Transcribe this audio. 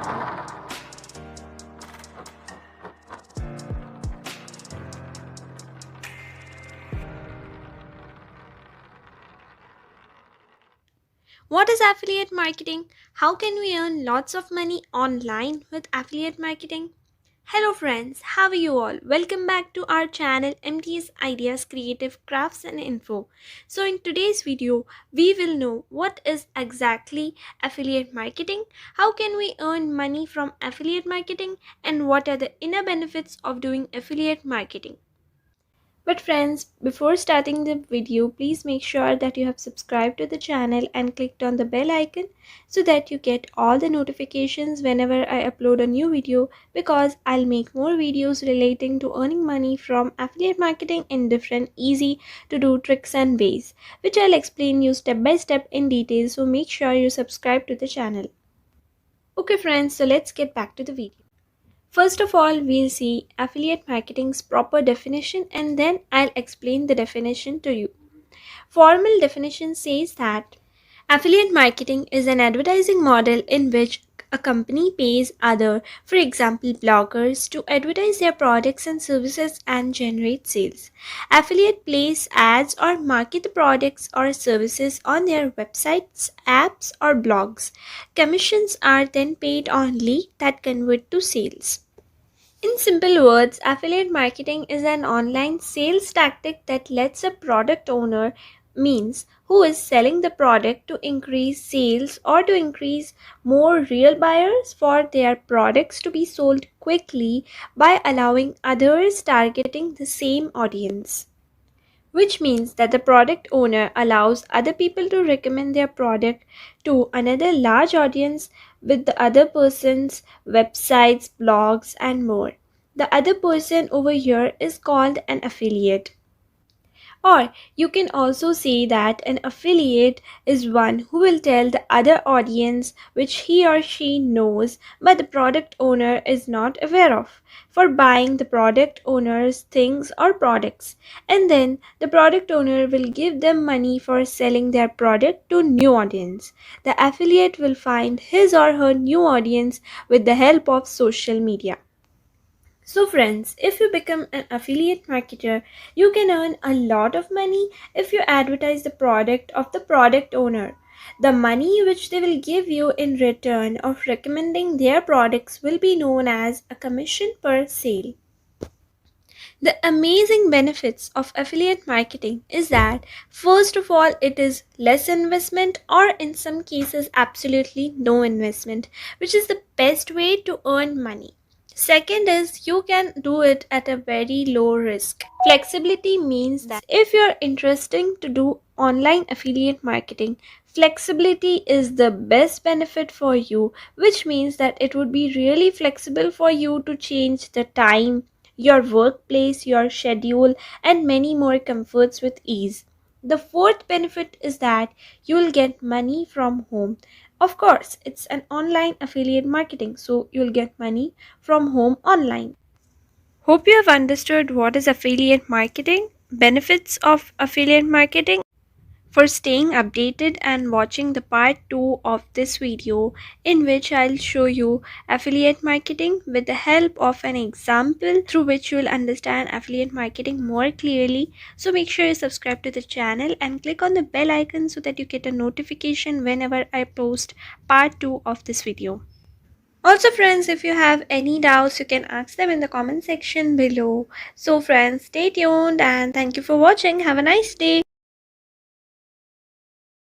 What is affiliate marketing? How can we earn lots of money online with affiliate marketing? Hello friends, how are you all? Welcome back to our channel MTS Ideas Creative Crafts and Info. So in today's video, we will know what is exactly affiliate marketing, how can we earn money from affiliate marketing, and what are the inner benefits of doing affiliate marketing. But friends, before starting the video, please make sure that you have subscribed to the channel and clicked on the bell icon so that you get all the notifications whenever I upload a new video, because I'll make more videos relating to earning money from affiliate marketing in different easy to do tricks and ways, which I'll explain you step by step in detail, so make sure you subscribe to the channel. Okay friends, so let's get back to the video. First of all, we'll see affiliate marketing's proper definition and then I'll explain the definition to you. Formal definition says that affiliate marketing is an advertising model in which a company pays other, for example bloggers, to advertise their products and services and generate sales. Affiliate place ads or market the products or services on their websites, apps or blogs. Commissions are then paid on lead that convert to sales. In simple words, affiliate marketing is an online sales tactic that lets a product owner, means who is selling the product, to increase sales or to increase more real buyers for their products to be sold quickly by allowing others targeting the same audience, which means that the product owner allows other people to recommend their product to another large audience with the other person's websites, blogs, and more. The other person over here is called an affiliate. Or you can also say that an affiliate is one who will tell the other audience which he or she knows but the product owner is not aware of, for buying the product owner's things or products, and then the product owner will give them money for selling their product to new audience. The affiliate will find his or her new audience with the help of social media. So friends, if you become an affiliate marketer, you can earn a lot of money if you advertise the product of the product owner. The money which they will give you in return of recommending their products will be known as a commission per sale. The amazing benefits of affiliate marketing is that first of all, it is less investment, or in some cases absolutely no investment, which is the best way to earn money. Second is you can do it at a very low risk. Flexibility means that if you're interested to do online affiliate marketing, flexibility is the best benefit for you, which means that it would be really flexible for you to change the time, your workplace, your schedule, and many more comforts with ease. The fourth benefit is that you will get money from home. Of course, it's an online affiliate marketing, so you'll get money from home online. Hope you have understood what is affiliate marketing, benefits of affiliate marketing. For staying updated and watching the part 2 of this video, in which I'll show you affiliate marketing with the help of an example through which you will understand affiliate marketing more clearly. So make sure you subscribe to the channel and click on the bell icon so that you get a notification whenever I post part 2 of this video. Also friends, if you have any doubts, you can ask them in the comment section below. So friends, stay tuned and thank you for watching. Have a nice day.